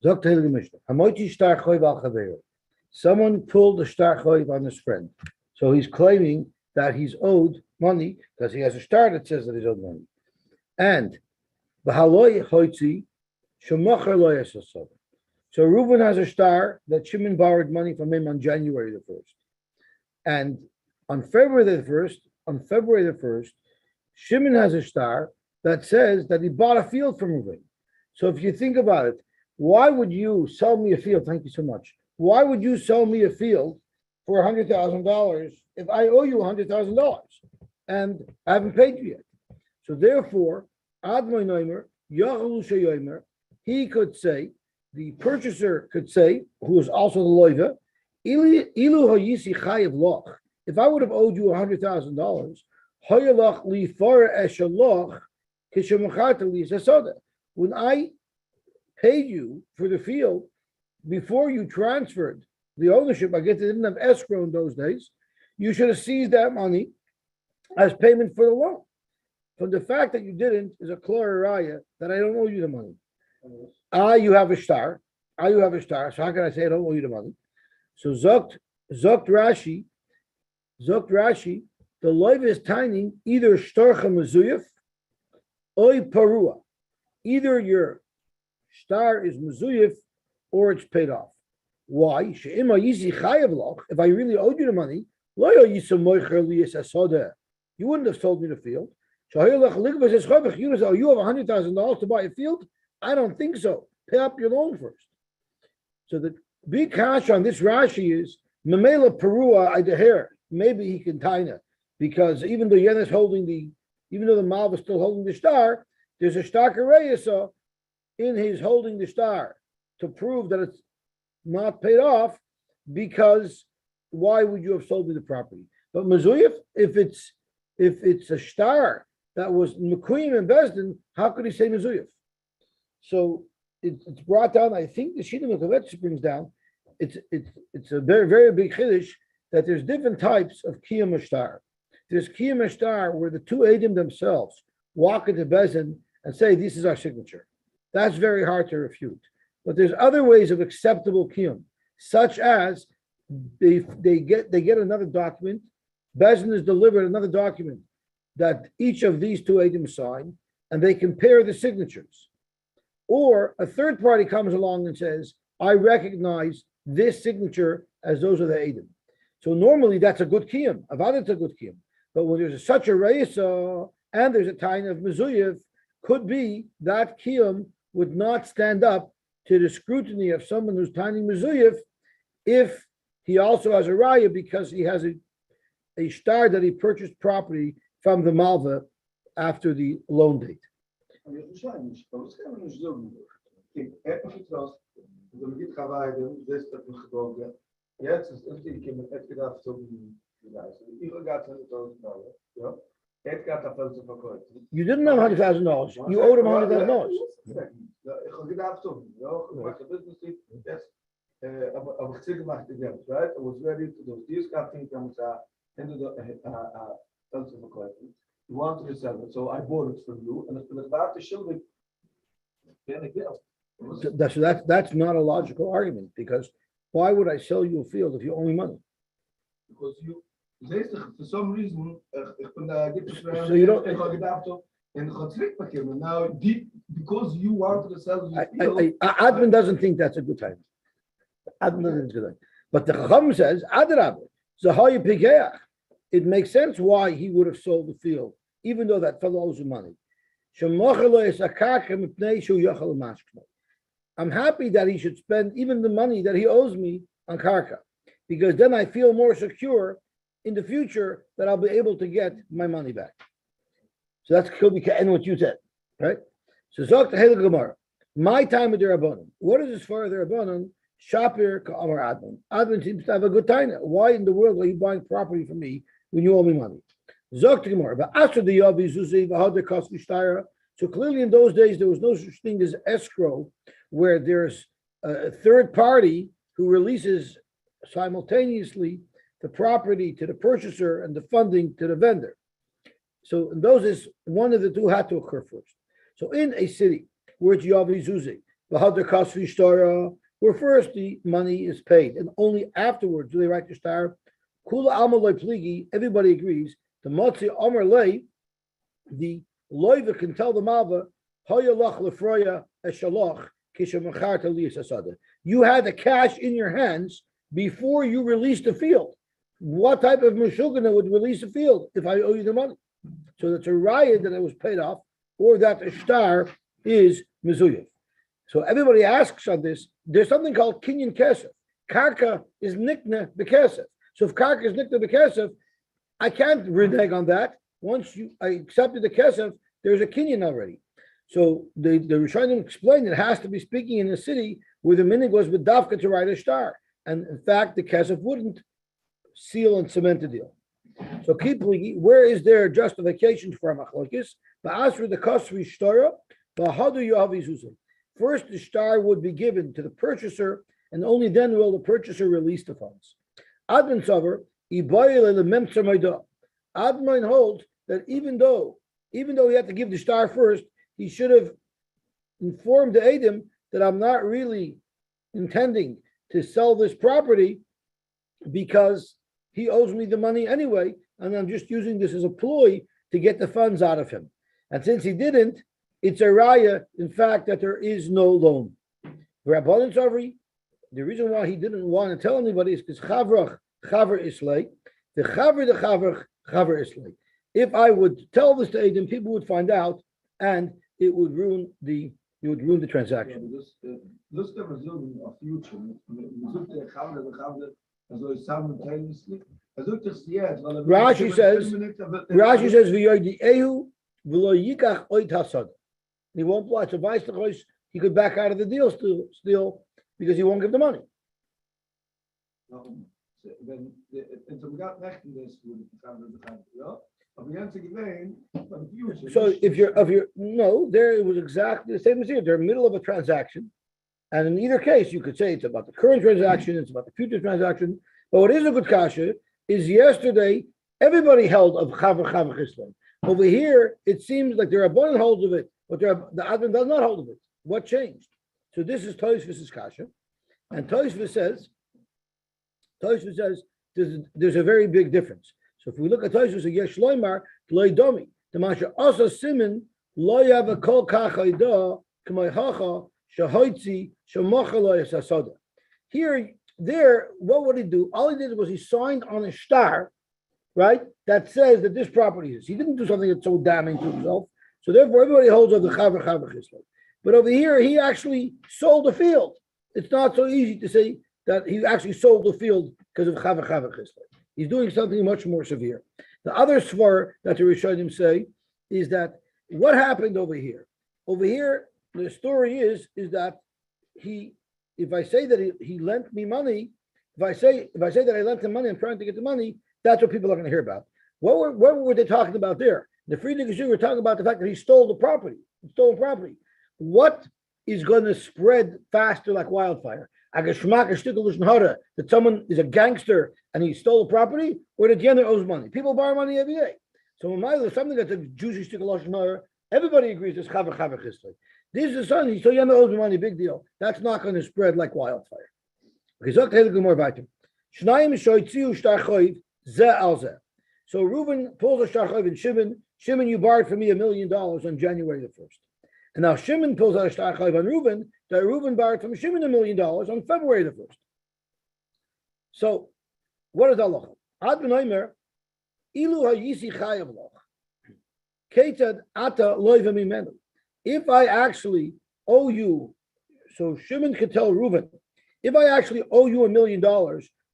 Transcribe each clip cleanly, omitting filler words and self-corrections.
Zok Tehillim Mishnah. Hamoiti shtar choiv al chaveiro. Someone pulled a shtar choiv on his friend. So he's claiming that he's owed money because he has a shtar that says that he's owed money. And v'haloi hoitzi shemocher lo yasasod. So Reuben has a shtar that Shimon borrowed money from him on January the 1st. And on February the 1st, Shimon has a shtar that says that he bought a field from Reuben. So if you think about it, why would you sell me a field? Thank you so much. Why would you sell me a field for $100,000 if I owe you $100,000 and I haven't paid you yet? So therefore, Admoi Noimer, Yahulu Sheyomer, he could say, the purchaser could say, who is also the loiva, Ilu Hayisi Chayev Loch. If I would have owed you $100,000, Hayalach li far eshaloch kishemacharta li sasoda. When I paid you for the field before you transferred the ownership, I guess they didn't have escrow in those days, you should have seized that money as payment for the loan. From the fact that you didn't is a clear raya that I don't owe you the money. You have a star. You have a star. So how can I say I don't owe you the money? So Zokt Rashi, the loiv is tiny, either shtarcha mezuyif or parua. Either your star is mezuyif or it's paid off. Why? If I really owed you the money, you wouldn't have sold me the field. You have $100,000 to buy a field? I don't think so. Pay up your loan first. So the big cash on this Rashi is Memela Perua Idaher. Maybe he can taina, because even though Yen is even though the Malv is still holding the star, there's a star kareyasa in his holding the star to prove that it's not paid off, because why would you have sold me the property? But Mezuyif, if it's a star that was Mekuyim and Bezdin, how could he say Mezuyif? So it's brought down. I think the Shita Mekavetz brings down. It's a very, very big chiddush that there's different types of kiyum ashtar. There's kiyum ashtar where the two Eidim themselves walk into Bezdin and say, "This is our signature." That's very hard to refute. But there's other ways of acceptable kiyum, such as they get another document. Bezdin is delivered another document that each of these two Eidim sign, and they compare the signatures. Or a third party comes along and says, I recognize this signature as those are the Eidim. So normally that's a good kiyum. Avad's a good kiyum. But when there's such a reisa and there's a time of mezuyev, could be that kiyum would not stand up to the scrutiny of someone who's tiny mezuyev if he also has a raya because he has a shtar that he purchased property from the malva after the loan date. Jetzt ist irgendwie gekommen, gedacht, so wie ich got $100,000, ja. Got a person for You didn't have $100,000. You owed him $100,000. Ich gedacht so, ja, was the business is, yes. Aber ich zähle gemacht again, right? I was ready to do this kind of thing, into the person for you wanted to sell it, so I bought it from you, and it's been about to show me. That's not a logical argument, because why would I sell you a field if you owe me money? Because you, for some reason, so you don't. Now, because you wanted to sell the field. Admin doesn't think that's a good time. Admin doesn't think it's a good time. But the Chacham says, Adrab, Zahayi Pigeach. It makes sense why he would have sold the field, even though that fellow owes him money. I'm happy that he should spend even the money that he owes me on karka, because then I feel more secure in the future that I'll be able to get my money back. So that's and what you said, right? So Zok the Helig Gemara, my time with the Rabbanon. What is this for the Rabbanon? Shapir Ka'amar Admin. Admin seems to have a good time. Why in the world are you buying property from me when you owe me money? Zok the Gemara, but after the Yavi Zuzi, Vahader Kosli Shtara. So clearly in those days there was no such thing as escrow, where there's a third party who releases simultaneously the property to the purchaser and the funding to the vendor. So in those days, one of the two had to occur first. So in a city where it's Yavi Zuzi, where first the money is paid, and only afterwards do they write the star. Kula alma loy pligi, everybody agrees. The motzi omer lay, the loiva can tell the malva, hoyalach lefroya eshaloch kishamacharta liyasasada. You had the cash in your hands before you released the field. What type of meshugana would release the field if I owe you the money? So that's a riot that it was paid off, or that the star is mezuyah. So everybody asks on this. There's something called kinyan kesef. Karka is nikna bekesef. So if karka is nikna bekesef, I can't renege on that. Once I accepted the kesef, there's a kinyan already. So the Rishonim explained it has to be speaking in a city where the minig was bedavka to write a star, and in fact the kesef wouldn't seal and cement the deal. So keep looking. Where is there justification for a machlokes? Ba'asr the kasri shtara, ba'hadu yavi zuzim. First, the star would be given to the purchaser, and only then will the purchaser release the funds. Admin Savar, Admin holds that even though he had to give the star first, he should have informed the Adam that I'm not really intending to sell this property because he owes me the money anyway, and I'm just using this as a ploy to get the funds out of him. And since he didn't, it's a raya, in fact, that there is no loan. Rabbanan Savri, the reason why he didn't want to tell anybody is because chaver islay, the chaver islay. If I would tell this to Adam, people would find out, and it would ruin the transaction. This the result of future. Rashi says v'yoydi ehu v'lo yikach oit hasad. He won't apply to vice the he could back out of the deal still because he won't give the money. So if you're no, there it was exactly the same as here. They're in the middle of a transaction, and in either case, you could say it's about the current transaction, it's about the future transaction. But what is a good kasha is yesterday everybody held of chaver chislan. Over here, it seems like there are abundant holds of it, but the admin does not hold of it. What changed? So this is Tosfos' kasha, and Tosfos says there's a very big difference. So if we look at Tosfos, yesh loymar loy domi the masha asa simin loy have a kol kachayda k'may hacha shahoitzi shamocha loy sasada. There, what would he do? All he did was he signed on a star, right, that says that this property is. He didn't do something that's so damning to himself. So therefore, everybody holds of the chaver chislan. But over here, he actually sold the field. It's not so easy to say that he actually sold the field because of chaver chislan. He's doing something much more severe. The other svar that the Rishonim say is that what happened over here? Over here, the story is that if I say that he lent me money, if I say that I lent him money, I'm trying to get the money, that's what people are going to hear about. What were they talking about there? The Friedrich Jew were talking about the fact that he stole the property. Stolen property. What is going to spread faster like wildfire? That someone is a gangster and he stole the property, or that Yener owes money. People borrow money every day. So when something that's a Jewish stick of lashon hara, everybody agrees it's chaver chislan. This is the son. He still Yener owes me money. Big deal. That's not going to spread like wildfire. Okay, so Reuben pulls a shtar chayv in Shimon. Shimon, you borrowed from me $1 million on January the 1st. And now Shimon pulls out a shtar chayv on Reuben, that Reuben borrowed from Shimon $1 million on February the 1st. So, what is Allah? Ad b'naimer, ilu ha'yisi chayav loch. Ketzad ata loiva mimenu. If I actually owe you, so Shimon could tell Reuben, if I actually owe you $1 million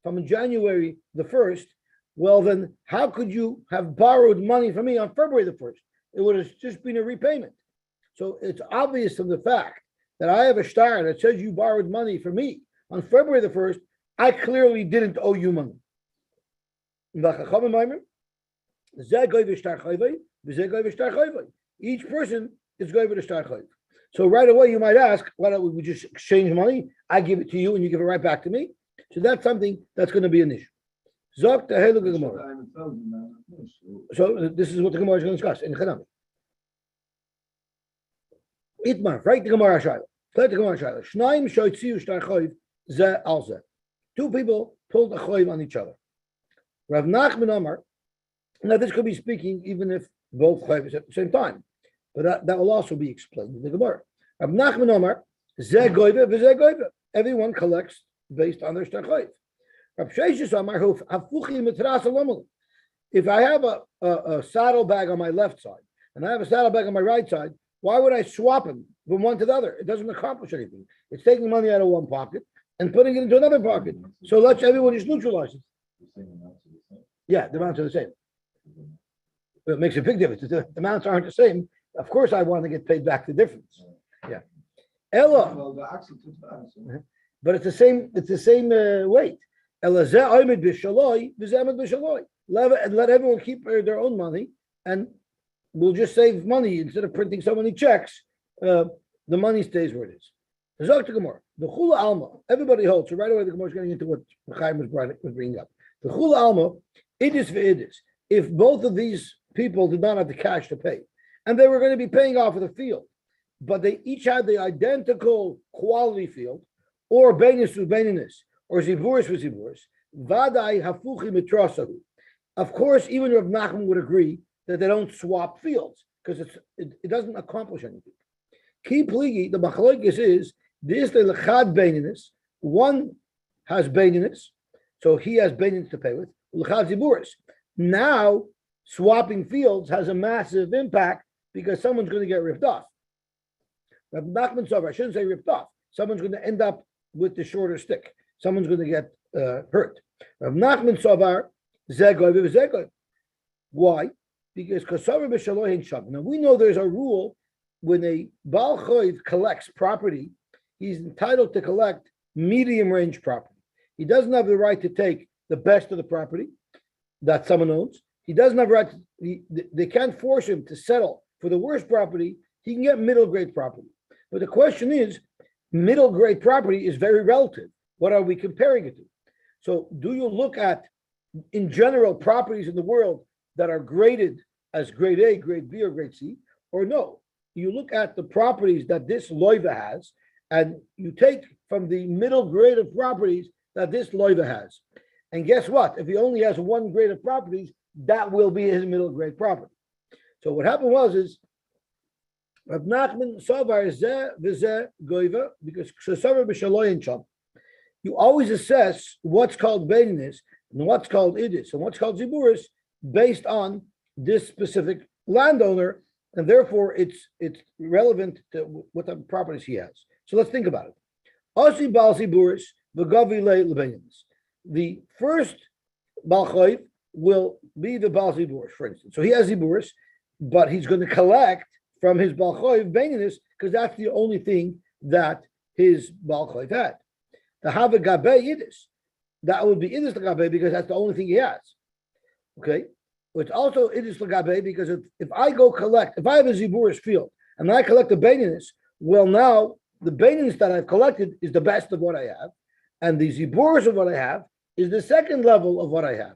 from January the 1st, well then, how could you have borrowed money from me on February the 1st? It would have just been a repayment. So it's obvious from the fact that I have a shtar that says you borrowed money from me on February the 1st, I clearly didn't owe you money. Each person is going with a shtar chayv. So right away you might ask, why don't we just exchange money? I give it to you and you give it right back to me. So that's something that's going to be an issue. So this is what the Gemara is going to discuss in Chanami. Itmar, right? The Gemara Shaila. Two people pulled a choiv on each other. Rav Nachman Amar. Now this could be speaking even if both choiv is at the same time, but that will also be explained in the Gemara. Rav Nachman Amar, Zeh goyve v'zeh goyve. Everyone collects based on their shtar choiv. Rav Sheshes Amar hu hafuchi mitras alomel. If I have a saddlebag on my left side and I have a saddlebag on my right side, why would I swap them from one to the other? It doesn't accomplish anything. It's taking money out of one pocket and putting it into another pocket. So let's everyone just neutralize it. Yeah, the amounts are the same. It makes a big difference. If the amounts aren't the same, of course I want to get paid back the difference. Yeah. Ella. But it's the same. It's the same weight. Let everyone keep their own money, and we'll just save money instead of printing so many checks. The money stays where it is. The Chula Alma. Everybody holds. So right away, the Gemara is getting into what Chaim was bringing up. The Chula Alma, idis ve'idis. If both of these people did not have the cash to pay, and they were going to be paying off of the field, but they each had the identical quality field, or beinis with beinis, or ziburis with ziburis, vadai hafuchi mitrasahu. Of course, even Rav Nachman would agree that they don't swap fields because it doesn't accomplish anything. Ki pligi, the machlokes is this the lechad beinis. One has beinis, so he has beinis to pay with. Lechad ziburis. Now swapping fields has a massive impact because someone's going to get ripped off. Rav Nachman Sover, I shouldn't say ripped off. Someone's going to end up with the shorter stick. Someone's going to get hurt. Rav Nachman Sover, Zegoy. Why? Because now we know there's a rule when a Baal Choiv collects property, he's entitled to collect medium range property. He doesn't have the right to take the best of the property that someone owns. He doesn't have a right. They can't force him to settle for the worst property. He can get middle grade property. But the question is, middle grade property is very relative. What are we comparing it to? So do you look at, in general, properties in the world that are graded as grade A, grade B, or grade C, or no? You look at the properties that this loiva has, and you take from the middle grade of properties that this loiva has. And guess what? If he only has one grade of properties, that will be his middle grade property. So what happened was Rav Nachman Savar Zeh v'Zeh Goiva, because Savar b'Shaloyin Cham. You always assess what's called Beinis and what's called Idis and what's called Ziburis based on this specific landowner, and therefore it's relevant to what type of properties he has. So let's think about it. Osi Baal Ziburis v'Gavi leBeinis. The first Baal Choiv will be the Baal Ziburis, for instance. So he has Ziburis, but he's going to collect from his Baal Choiv Beinis because that's the only thing that his Baal Choiv had. The Hava Gabe Yidis, that would be Yidis Lagabe because that's the only thing he has. Okay? But it's also Yidis Lagabe because if I go collect, if I have a Ziburis field and I collect the Beinis, well, now the Beinis that I've collected is the best of what I have, and the Ziburis of what I have is the second level of what I have.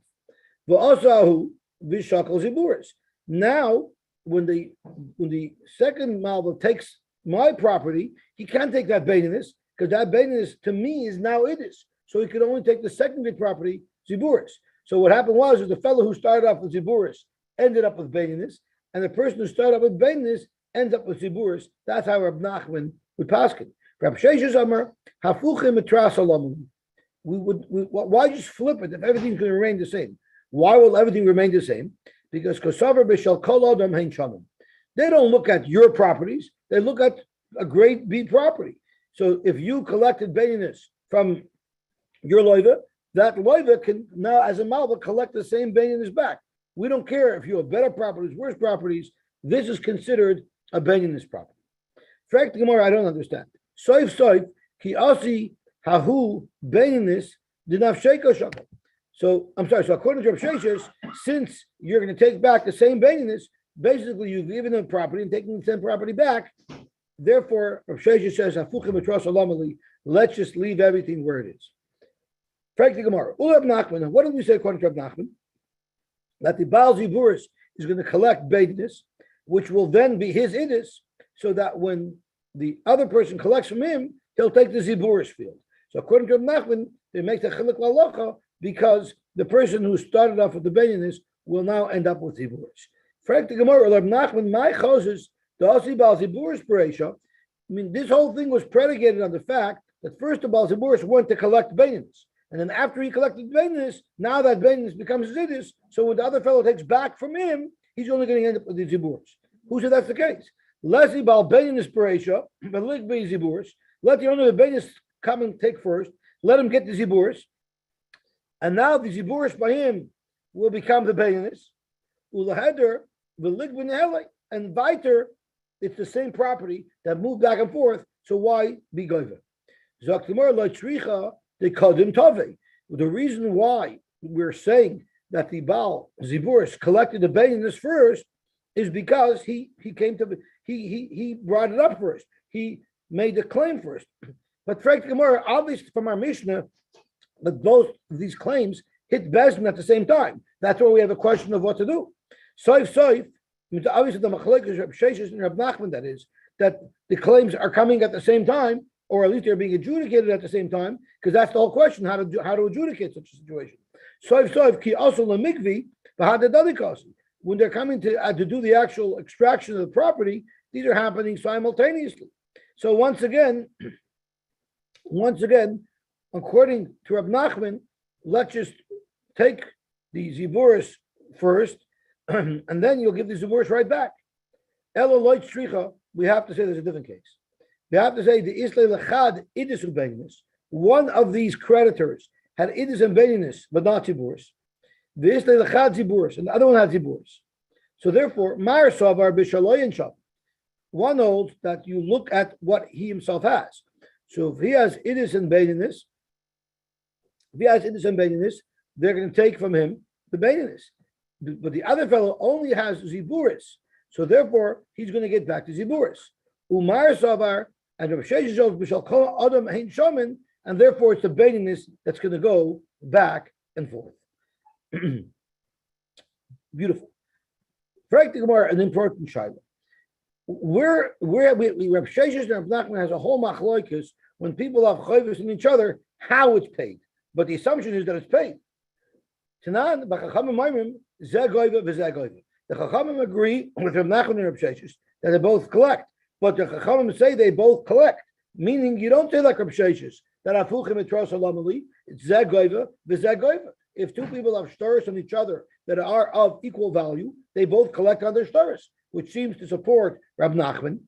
V'asahu v'shakal Ziburis. Now, when the second Malva takes my property, he can't take that Beinis because that Beinis to me is now Idis. So he could only take the secondary property, Ziburis. So what happened was the fellow who started off with Ziburis ended up with Beinis, and the person who started off with Beinis ends up with Ziburis. That's how Rab Nachman would paskin. Rab Sheshes Amar hafuchim etras alamim. Why just flip it if everything's going to remain the same? Why will everything remain the same? Because kosaver b'shal kol adam hein shamim. They don't look at your properties; they look at a grade B property. So if you collected Beinis from your loiva, that loiva can now, as a malva, collect the same Beinis back. We don't care if you have better properties, worse properties. This is considered a Beinis property. Fact Gemara, I don't understand. Soif ki asi hahu Beinis dinafsheko shakal. So I'm sorry. So according to Rav Sheshes, since you're going to take back the same Beinis, basically you've given them property and taking the same property back. Therefore, Rav Sheshes says, let's just leave everything where it is. Frankly, Gemara. Nachman. What did we say according to Rav Nachman? That the Baal Ziburis is going to collect Beinis, which will then be his Idis, so that when the other person collects from him, he'll take the ziburis field. So according to Reb Nachman, they make the chiluk lalocha because the person who started off with the benyanis will now end up with ziburis. Frank the Gemara, Reb Nachman, my choses the asi bal ziburis bereisha. I mean, this whole thing was predicated on the fact that first of all, ziburis went to collect benyanis, and then after he collected benyanis, now that benyanis becomes zidus. So when the other fellow takes back from him, he's only going to end up with the ziburis. Who said that's the case? Lesi bal benyanis bereisha, but lig be ziburis. Let the owner of the benyanis come and take first. Let him get the ziburis, and now the ziburis by him will become the benyanis. Ulaheder v'lig b'nehele, and weiter, it's the same property that moved back and forth. So why be goyver? Zaktimor lo tzricha de kodim tove. The reason why we're saying that the Baal ziburis collected the benyanis first is because he brought it up first. He made the claim first. But Frank Gemara, obviously from our Mishnah, that both of these claims hit Bezdin at the same time. That's why we have a question of what to do. Obviously the Machlekes Reb Sheshes and Reb Nachman, that is, that the claims are coming at the same time, or at least they're being adjudicated at the same time, because that's the whole question, how to adjudicate such a situation. Ki also lemikvi v'hadadadikasi. When they're coming to do the actual extraction of the property, these are happening simultaneously. So once again, according to Reb Nachman, let's just take the ziburis first, and then you'll give the ziburis right back. Elo loit shricha, we have to say there's a different case. We have to say the islay lechad idis ubeninus. One of these creditors had idis and beninus, but not ziburis. The islay lechad ziburis, and the other one had ziburis. So therefore, Mar savar b'shaloyin shab. One holds that you look at what he himself has. So if he has idis and beninus, they're going to take from him the beninus. But the other fellow only has ziburis, so therefore he's going to get back to ziburis. Umar savar and Rav Sheshes b'shal kol adam hein shaman, and therefore it's the beninus that's going to go back and forth. Beautiful. Frank the Gemara, an important shaila. Where Rav Sheshes and Rav Nachman has a whole machloikus when people have chayvus in each other, how it's paid. But the assumption is that it's paid. Tanan b'chachamim maimim zeh goyva v'zeh goyva. The chachamim agree with Rav Nachman and Rav Sheshes that they both collect, but the chachamim say they both collect, meaning you don't say like Rav Sheshes that afuchim etros alamali. It's zeh goyva v'zeh goyva. If two people have shtaris on each other that are of equal value, they both collect on their shtaris, which seems to support Rav Nachman.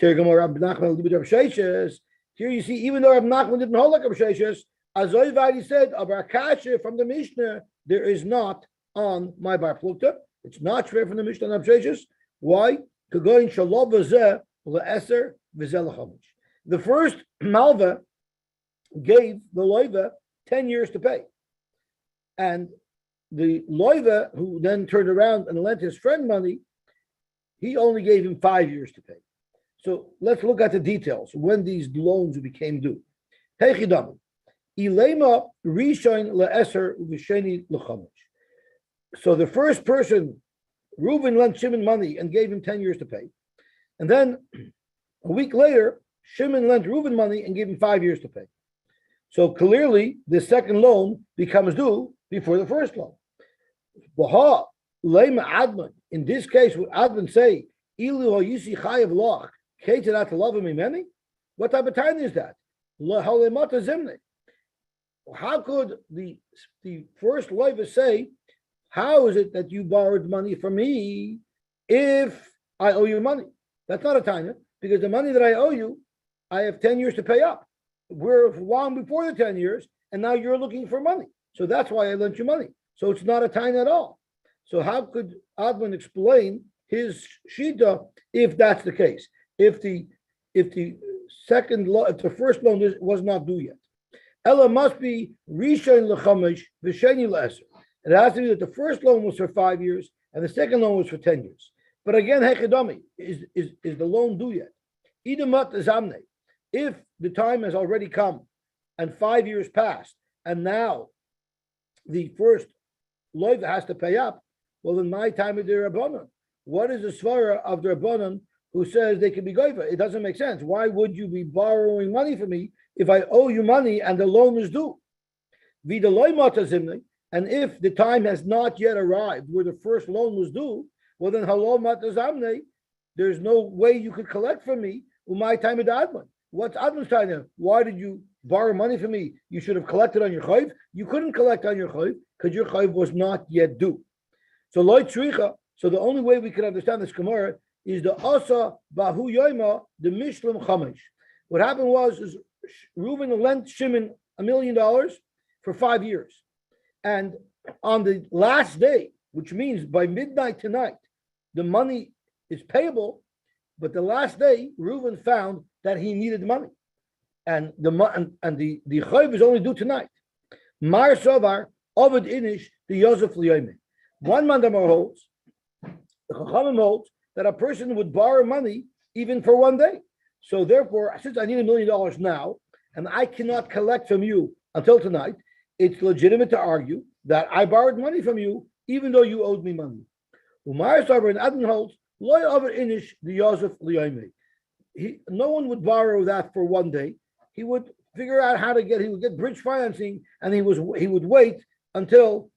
Tirgam Rav Nachman Rav Sheshes. Here you see, even though Rav Nachman didn't hold like Rav Sheshes, Azoivadi said, Abrakasha from the Mishnah, there is not on my bar plukta. It's not fair from the Mishnah on Rav Sheshes. Why? The first Malva gave the Loiva 10 years to pay. And the Loiva, who then turned around and lent his friend money, he only gave him 5 years to pay. So let's look at the details when these loans became due. Heichidam. Ilema Rishon le'eser u'v'sheni l'chomesh. So the first person, Reuven lent Shimon money and gave him 10 years to pay. And then a week later, Shimon lent Reuven money and gave him 5 years to pay. So clearly, the second loan becomes due before the first loan. Baha, Lema Adman. In this case, would Adman say, Ilu Yosy Chayav Loch, Keterat Love Mimeni? What type of time is that? Lahalemata Zimne. How could the first loiva say, how is it that you borrowed money from me if I owe you money? That's not a tanya, because the money that I owe you, I have 10 years to pay up. We're long before the 10 years, and now you're looking for money. So that's why I lent you money. So it's not a tanya at all. So how could Adman explain his shita if that's the case? If the first loan was not due yet. Ella must be Rishon l'chamesh v'sheni l'eser. It has to be that the first loan was for 5 years and the second loan was for 10 years. But again, hechidami, is the loan due yet? Idamat zamne. If the time has already come and 5 years passed, and now the first loiva has to pay up, well, in my time of the Rabbanan, what is the svara of the Rabbanan who says they can be goiva. It doesn't make sense. Why would you be borrowing money from me if I owe you money and the loan is due? And if the time has not yet arrived where the first loan was due, well then there's no way you could collect from me. My time at Adman. What's Adman's time? Why did you borrow money from me? You should have collected on your chayv. You couldn't collect on your chayv because your chayv was not yet due. So loy tzricha. So the only way we can understand this Gemara is the asa bahu yoima the mishlam chamesh. What happened was Reuven lent Shimon $1 million for 5 years, and on the last day, which means by midnight tonight, the money is payable. But the last day, Reuven found that he needed money, and the chayv is only due tonight. Mar Sovar Ovid Inish the Yosef Liyomi. One mandamar holds, the Chachamim holds that a person would borrow money even for 1 day. So therefore, since I need $1 million now, and I cannot collect from you until tonight, it's legitimate to argue that I borrowed money from you even though you owed me money. Umar Sovar and Adon holds, Loy Ovid Inish the Yosef Liyomi. No one would borrow that for 1 day. He would figure out how to he would get bridge financing, and he would wait until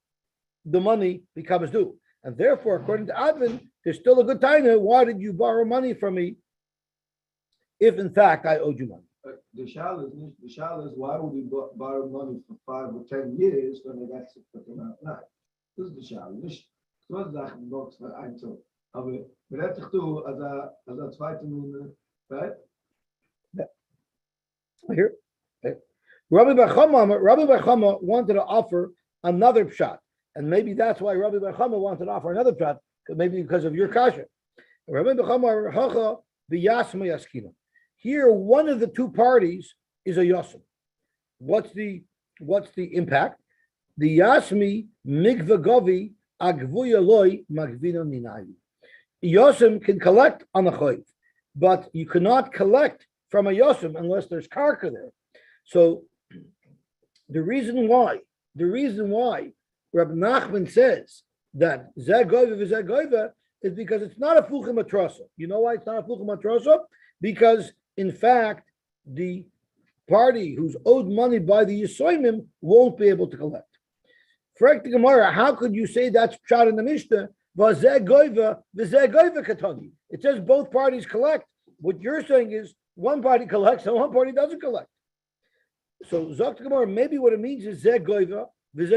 the money becomes due. And therefore, according to Advin, there's still a good time. Why did you borrow money from me if in fact I owed you money? The shal is why would you borrow money for 5 or 10 years when they got 6 amount? This is the shal. Nicht was Sachen box für ein so. Aber wir hätten du als zweite Nummer, right? Here. Okay. Rabbi Bachama wanted to offer another pshat, and maybe that's why Rabbi Bachama wanted to offer another pshat, maybe because of your kasha. Rabbi Bachama hacha b'yasma yaskina. Here, one of the two parties is a yasm. What's the impact? The yasmi migvagovi agvuya loy magvina minayi. Yosem can collect on a chayv, but you cannot collect from a yosem unless there's karka there. So the reason why Rabbi Nachman says that Zegoiva is because it's not a fuchim atrosa. You know why it's not a fuchim atrosa? Because in fact, the party who's owed money by the Yisoimim won't be able to collect. Frek the Gemara, how could you say that's pshat in the Mishnah? It says both parties collect. What you're saying is one party collects and one party doesn't collect. So Zok Gemara, maybe what it means is Zegoiva, it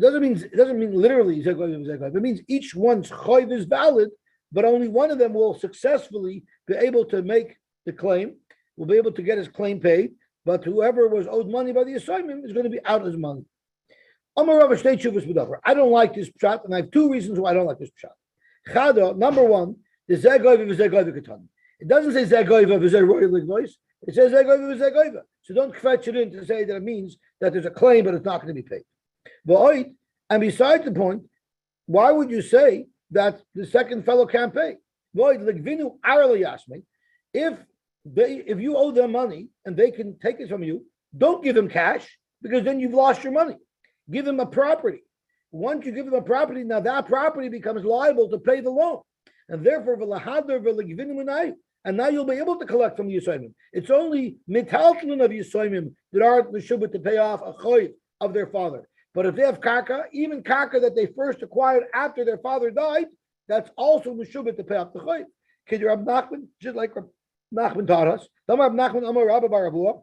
doesn't mean literally Zegoiva. It means each one's chayv is valid, but only one of them will successfully be able to make the claim, will be able to get his claim paid, but whoever was owed money by the assignment is going to be out his money. I don't like this pshat, and I have 2 reasons why I don't like this pshat. Chada, number 1, the Zegoiva v'Zegoiva Ketani. It doesn't say Zegoiva v'Zegoiva voice. It says Zegoiva v'Zegoiva. So don't fetch it in to say that it means that there's a claim, but it's not going to be paid. And besides the point, why would you say that the second fellow can't pay? If you owe them money and they can take it from you, don't give them cash, because then you've lost your money. Give them a property. Once you give them a property, now that property becomes liable to pay the loan. And therefore, and now you'll be able to collect from the Yisraelim. It's only mitaltalin of Yisraelim that are the shubit to pay off a choy of their father. But if they have karka, even karka that they first acquired after their father died, that's also the shubit to pay off the choy. Can you Rab Nachman, just like Rab Nachman taught us? Rab Nachman Amar Rabba Barabua,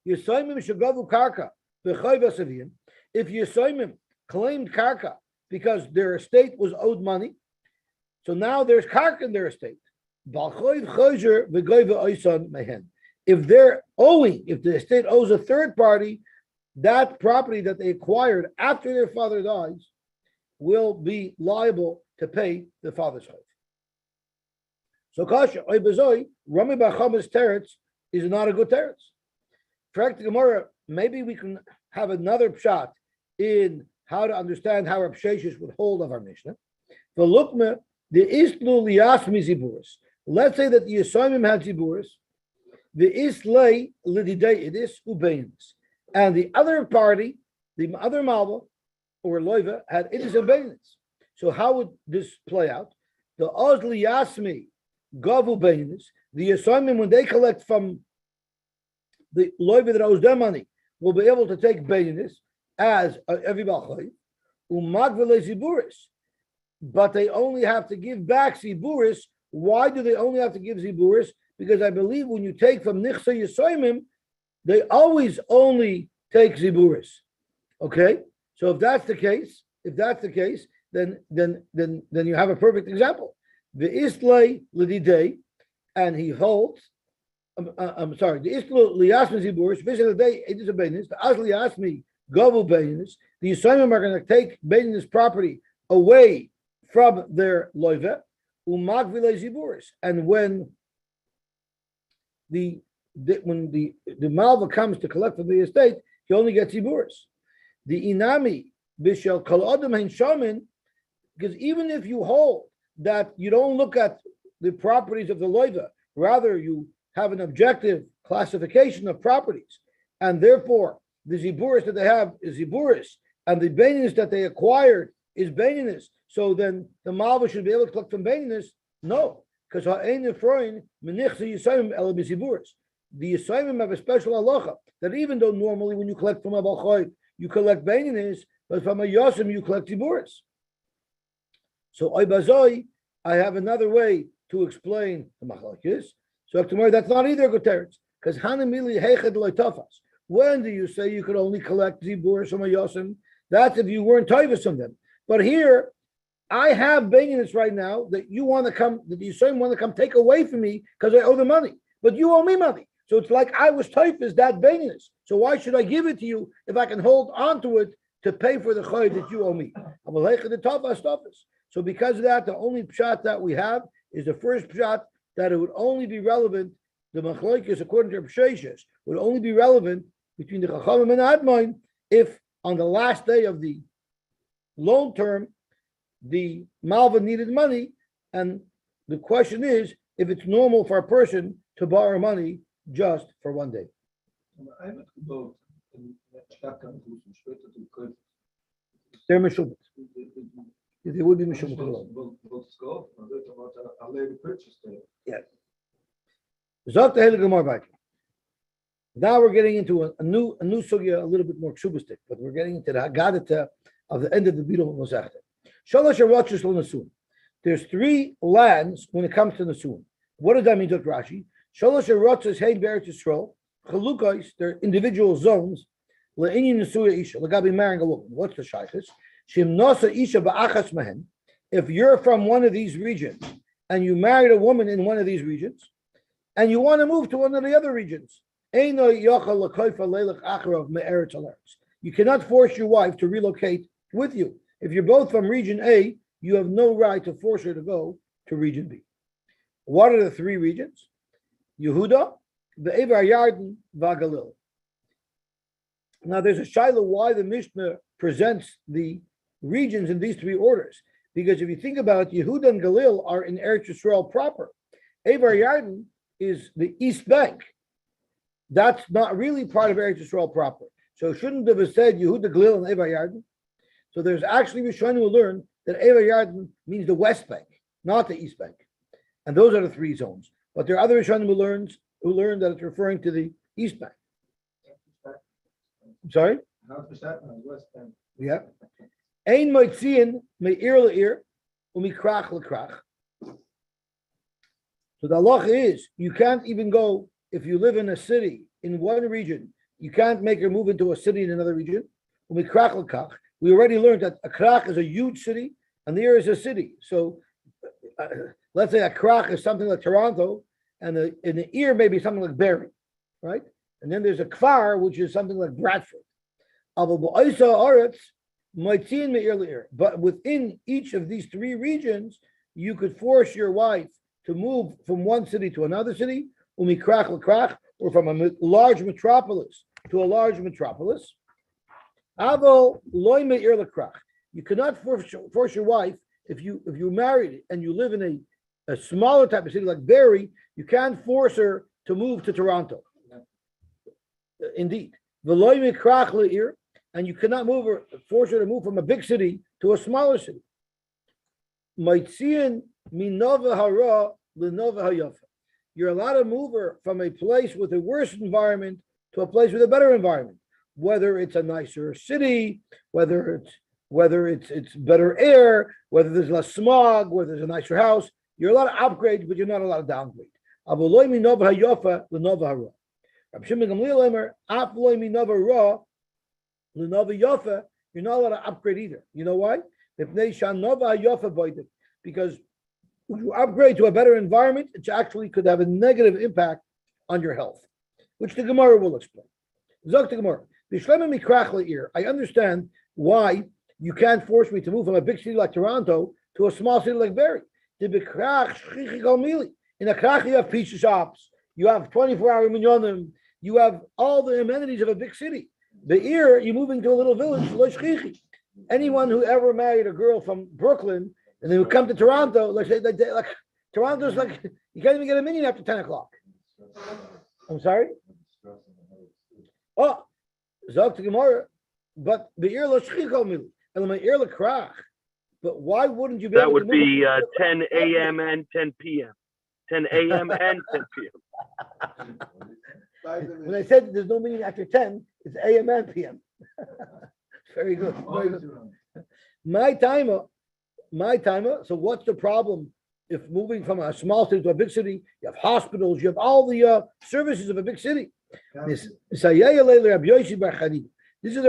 Yisraelim shagavu karka b'choy v'saviyim. If Yisraelim claimed karka because their estate was owed money, so now there's karka in their estate. If they're owing, if the estate owes a third party, that property that they acquired after their father dies will be liable to pay the father's chayv. So kasha, Rami Bachama's teretz is not a good teretz. Correct Gemara, maybe we can have another pshat in how to understand how Rav Sheshes would hold of our Mishnah. The lukme, the islu liyasmi ziburis. Let's say that the Yisraelim had ziburis, the islay lididei idis ubeinis, and the other party, the other malva or loiva, had idis and beinis. So how would this play out? the Ozli Yasmi Gavu Bainis, the assignment when they collect from the loiva that owes them money, will be able to take Bainis as every Balchay, Umagvele Ziburis. But they only have to give back Ziburis. Why do they only have to give Ziburis? Because I believe when you take from Nichsa Yisoimim, they always only take Ziburis. Okay? So if that's the case, then you have a perfect example. The Islay Lididei, and he holds. I'm sorry. The Islay Liasmi Ziburis. Visit the day it is a Bainis. The Asli Asmi Gavu Bainis. The Yisoimim are going to take Bainis property away from their loive. Umagvile Ziburis, and when the malva comes to collect from the estate, he only gets Ziburis. The inami bishel kol adam hein shamin, because even if you hold that you don't look at the properties of the loiva, rather you have an objective classification of properties, and therefore the Ziburis that they have is Ziburis, and the baininus that they acquired is baininus. So then the malva should be able to collect from baininus. No, because the Yisayim have a special halacha that even though normally when you collect from a balchoy you collect baininus, but from a yosim you collect ziburis. So I have another way to explain the machlokes. So tomorrow that's not either a good teretz, because hanamili heichad loitafas. When do you say you could only collect ziburis from a yosim? That's if you weren't tivus from them. But here, I have baininus right now that you want to come, that the Yisraelim want to come take away from me because I owe them money. But you owe me money. So it's like I was typhus that baininus. So why should I give it to you if I can hold on to it to pay for the choy that you owe me? So because of that, the only pshat that we have is the first pshat that it would only be relevant, the machlokes according to Pshashas, would only be relevant between the Chachamim and Admon if on the last day of the loan term, the malva needed money, and the question is if it's normal for a person to borrow money just for one day. They're meshubit. They would be meshubit. Yes. Now we're getting into a new sugya, a little bit more ksubistic, but we're getting into the Haggadah of the end of the Bidul Mosachta. There's three lands when it comes to Nasuin. What does that mean, Dr. Rashi? Shalosh Erotzes Hein Be'eretz Yisrael. Chalukos, they're individual zones. Le'inyin Nasuya Isha. Legabi marrying a woman. What's the shaykhis? Shim Nosa Isha Ba'achas Mehen. If you're from one of these regions and you married a woman in one of these regions and you want to move to one of the other regions, you cannot force your wife to relocate with you. If you're both from region A, you have no right to force her to go to region B. What are the three regions? Yehuda, the Evar Yarden, Vagalil. Now there's a shaila why the Mishnah presents the regions in these three orders. Because if you think about it, Yehuda and Galil are in Eretz Yisrael proper. Evar Yarden is the East Bank. That's not really part of Eretz Yisrael proper. So shouldn't have said Yehuda, Galil, and Evar Yarden. So there's actually Rishonim who learn that Evar Yarden means the West Bank, not the East Bank. And those are the three zones. But there are other Rishonim who learn that it's referring to the East Bank. I'm sorry? Yeah. Ein moitziin me'ir le'ir u'mikrach le'krach. So the halacha is, you can't even go, if you live in a city in one region, you can't make her move into a city in another region. U'mikrach le'krach. We already learned that a krach is a huge city, and the Ir is a city. So let's say a krach is something like Toronto, and in the Ir may be something like Barrie, right? And then there's a kfar, which is something like Bradford. But within each of these three regions, you could force your wife to move from one city to another city, or from a large metropolis to a large metropolis. You cannot force your wife if you're married and you live in a smaller type of city like Barrie. You can't force her to move to Toronto. Indeed, and you cannot force her to move from a big city to a smaller city. minova hara linova hayafa. You're allowed to move her from a place with a worse environment to a place with a better environment. Whether it's a nicer city, whether it's better air, whether there's less smog, whether there's a nicer house, you're allowed to upgrade, but you're not allowed to downgrade. Avoloi minova hayafa linova hara. Rabbi Shimon Gamliel Omer, afloi minova ra linova yafa. You're not allowed to upgrade either. You know why? Because if you upgrade to a better environment, it actually could have a negative impact on your health, which the Gemara will explain. Zok the Gemara. I understand why you can't force me to move from a big city like Toronto to a small city like Barrie. In a krach, you have pizza shops, you have 24-hour minyanim, you have all the amenities of a big city. The ear, you're moving to a little village. Anyone who ever married a girl from Brooklyn and they would come to Toronto, like Toronto's like, you can't even get a minion after 10 o'clock. I'm sorry? Oh, Zok to Gemara, but the ear and my ear krach. But why wouldn't you be That able would to be 10 a.m. and 10 p.m. 10 a.m. and 10 p.m. When I said there's no meaning after 10, it's a.m. and p.m. Very good. Very good. My timer. So what's the problem if moving from a small city to a big city? You have hospitals, you have all the services of a big city. This is the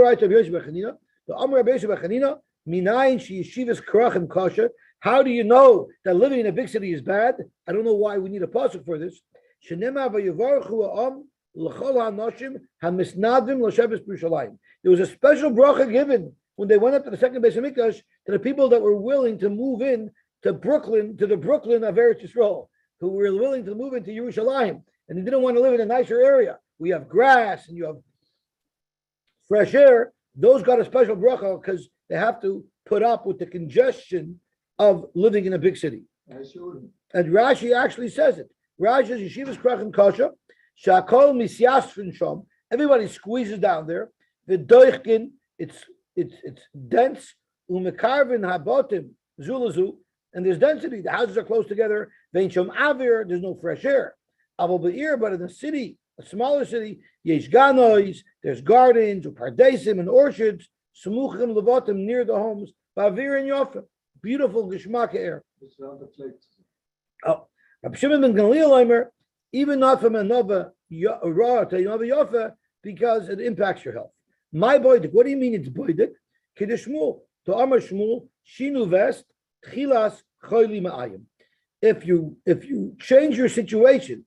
right of Yosy Bar Chanina. The Amar Rabbi Yosy Bar Chanina, minayin sheyeshivas krachim kosher. How do you know that living in a big city is bad? I don't know why we need a pasuk for this. Shenema vayivarchu ha'am l'chol ha'anoshim hamisnadim l'sheves b'Yerushalayim. There was a special bracha given when they went up to the second Beis Hamikdash to the people that were willing to move in to Brooklyn, to the Brooklyn of Eretz Yisrael, who were willing to move into Yerushalayim, and they didn't want to live in a nicer area. We have grass and you have fresh air. Those got a special bracha because they have to put up with the congestion of living in a big city. And Rashi actually says it. Rashi says, Yeshivas Krachim Kasha, Shakol Misyasfin Shom. Everybody squeezes down there. The Doichkin, it's dense. Umekarvin Habotim Zulazu, and there's density. The houses are close together. Vein Shom Avir, there's no fresh air. Avol Be'ir, but in the city, a smaller city, Yesh Ganois, there's gardens, Pardesim, and orchards, Smuchim Levotim, near the homes, Bavir and Yofa. Beautiful Geshmak air. Oh, Rabbi Shimon ben Gamliel Omer, even not from another raw to another Yofa, because it impacts your health. My boydik, what do you mean it's boydik? Kiddush Shmuel. To Amar Shmuel, Shinu Vest, Tchilas Choyli Ma'ayim. If you change your situation,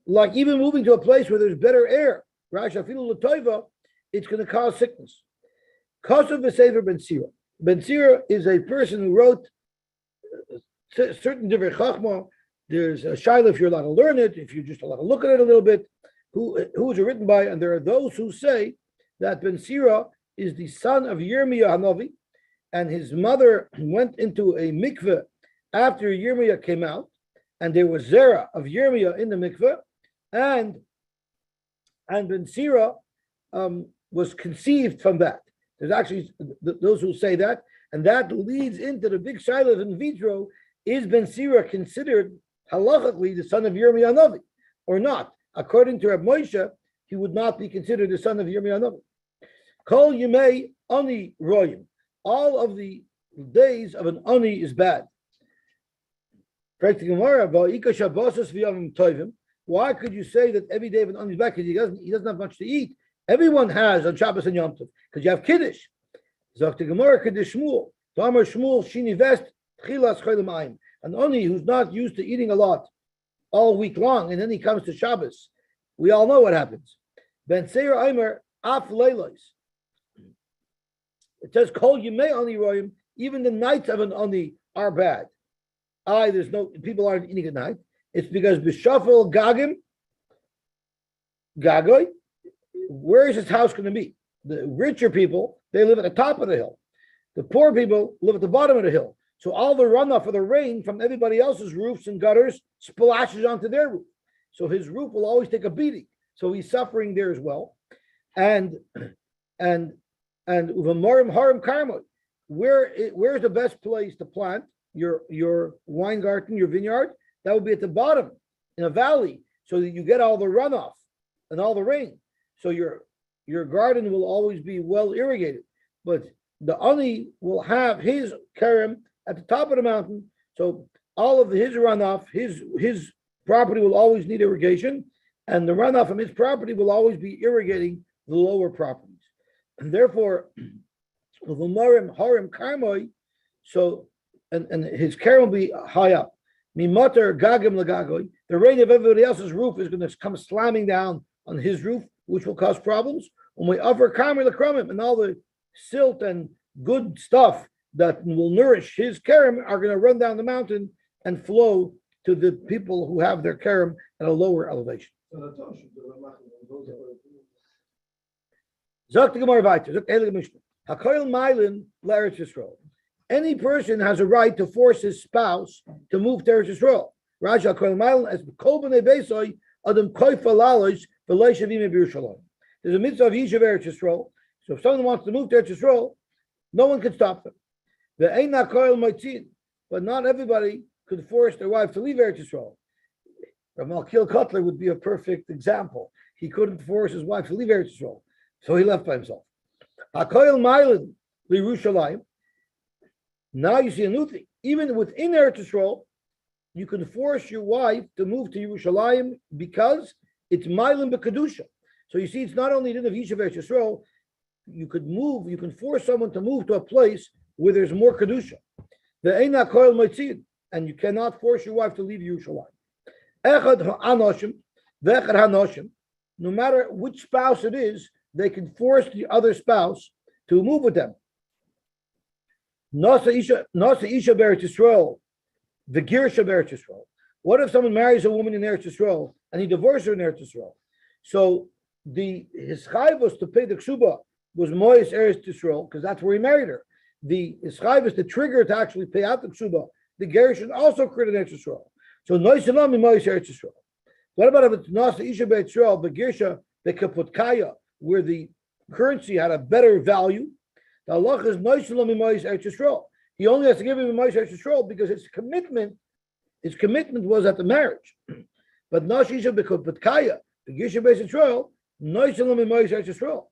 like even moving to a place where there's better air, Rashi Afilu L'Toiva, it's going to cause sickness. Kosav v'Sefer Ben Sira. Ben Sira is a person who wrote certain different chachma. There's a shaila if you're allowed to learn it, if you're just allowed to look at it a little bit. Who is it written by? And there are those who say that Ben Sira is the son of Yirmiyah Hanavi, and his mother went into a mikveh after Yirmiyah came out, and there was zera of Yirmiyah in the mikveh, and Ben Sira was conceived from that. There's actually those who say that, and that leads into the big shaila in vitro: is Ben Sira considered halachically the son of Yirmiyah Hanavi or not? According to Reb Moshe, he would not be considered the son of Yirmiyah Hanavi. Kol Yimei Ani Royim. All of the days of an Ani is bad. Why could you say that every day of an Ani is bad? Because he doesn't have much to eat. Everyone has on Shabbos and Yom Tov because you have Kiddush. Zok the Gemara Kiddush Shmuel. Tamar Shmuel Shini Vest Tchilas Cholim Ayim. An Ani who's not used to eating a lot all week long, and then he comes to Shabbos. We all know what happens. Ben Seir Aimer Af Leilos. It says Kol Yimei Ani Royim. Even the nights of an Ani are bad. There's no people aren't eating at night. It's because B'Shafel Gagim Gagoy. Where is his house going to be? The richer people, they live at the top of the hill. The poor people live at the bottom of the hill. So all the runoff of the rain from everybody else's roofs and gutters splashes onto their roof. So his roof will always take a beating. So he's suffering there as well. And Uvamorim Harim Karmot. Where's the best place to plant? your wine garden, your vineyard, that would be at the bottom in a valley, so that you get all the runoff and all the rain. So your garden will always be well irrigated. But the ani will have his kerem at the top of the mountain, so all of his runoff, his property will always need irrigation, and the runoff from his property will always be irrigating the lower properties. And therefore, so and his kerem will be high up. Mimater gagim lagagoy. The rain of everybody else's roof is going to come slamming down on his roof, which will cause problems. When we offer kamer lekramim, and all the silt and good stuff that will nourish his kerem are going to run down the mountain and flow to the people who have their kerem at a lower elevation. Zok the Gemara weiter. Zok Heilige Mishnah. Hakoil Mailin l'Eretz Yisrael. Any person has a right to force his spouse to move to Eretz Yisrael. Raja Hakoil Mailin as Kol B'nei Beisoi Adam Koifa Lalois V'Loi Shavim B'Yerushalayim. There's a mitzvah of Yishuv Eretz Yisrael. So if someone wants to move to Eretz Yisrael, no one can stop them. The Ein Hakoil Moitzin, but not everybody could force their wife to leave Eretz Yisrael. Rav Malkiel Kotler would be a perfect example. He couldn't force his wife to leave Eretz Yisrael, so he left by himself. Hakoil Mailin l'Yerushalayim. Now you see a new thing. Even within Eretz Yisrael, you can force your wife to move to Yerushalayim because it's Mailin b'Kedusha. So you see, it's not only in the Yishuv Eretz Yisrael. You can force someone to move to a place where there's more Kedusha. The Ein Hakoil Moitzin, and you cannot force your wife to leave Yerushalayim. Echad ha'anoshim, ve'echad ha'noshim. No matter which spouse it is, they can force the other spouse to move with them. Nasa isha b'Eretz Yisrael, the girsha b'Eretz Yisrael. What if someone marries a woman in Eretz Yisrael and he divorces her in Eretz Yisrael? So his chayvus to pay the ksuba was Mois Eretz Yisrael, because that's where he married her. The chayvus, the trigger to actually pay out the ksuba, the gerushin also created Eretz Yisrael. So noisalam Mois Eretz Yisrael. What about if it's Nasa isha b'Eretz Yisrael, the girsha b'Kaputkaya, where the currency had a better value? The Allah is noisalam Mois Eretz Yisrael. He only has to give him Mois Eretz Yisrael because his commitment was at the marriage. But Nasa isha b'Kaputkaya, the girsha b'Eretz Yisrael, noisalam Mois Eretz Yisrael.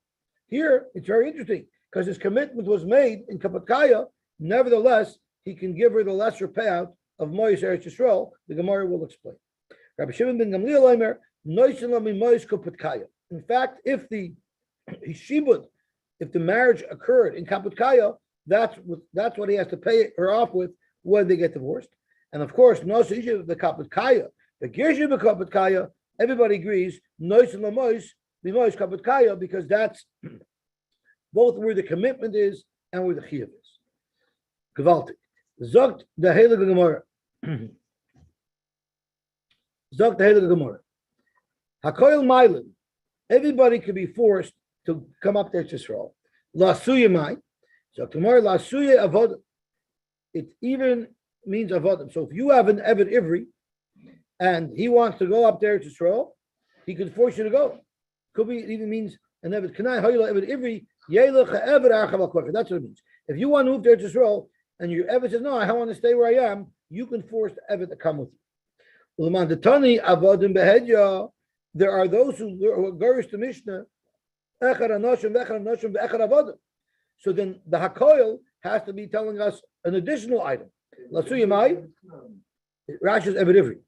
Here, it's very interesting because his commitment was made in Kapatkaya. Nevertheless, he can give her the lesser payout of Mois Eretz Yisrael. The Gemara will explain. Rabbi Shimon ben Gamliel Omer, Noisalam Mois Kapatkaya. In fact, if the marriage occurred in Kapatkaya, that's what he has to pay her off with when they get divorced. And of course, Nosa the Kapatkaya, the Girsha the Kapatkaya, everybody agrees, Noisalam Mois. Because that's both where the commitment is and where the chiyuv is. Gewaltig. Zogt the Heilige Gemara. Zogt the Heilige Gemara. Hakoil Mailin. Everybody can be forced to come up to Yisrael. La suya mai. Zogt Gemara. La suya avodim. It even means avodim. So if you have an Eved Ivri and he wants to go up there to Yisrael, he can force you to go. Could be, it even means an Eved Kanai, Eved Ivri, Yelech Eved Archav HaKofer. That's what it means. If you want to move to Eretz Yisrael and your Eved says, no, I want to stay where I am, you can force the Eved to come with you. There are those who garish the Mishnah, so then the Hakoil has to be telling us an additional item. Lasuyamai, Rashi's Eved Ivri.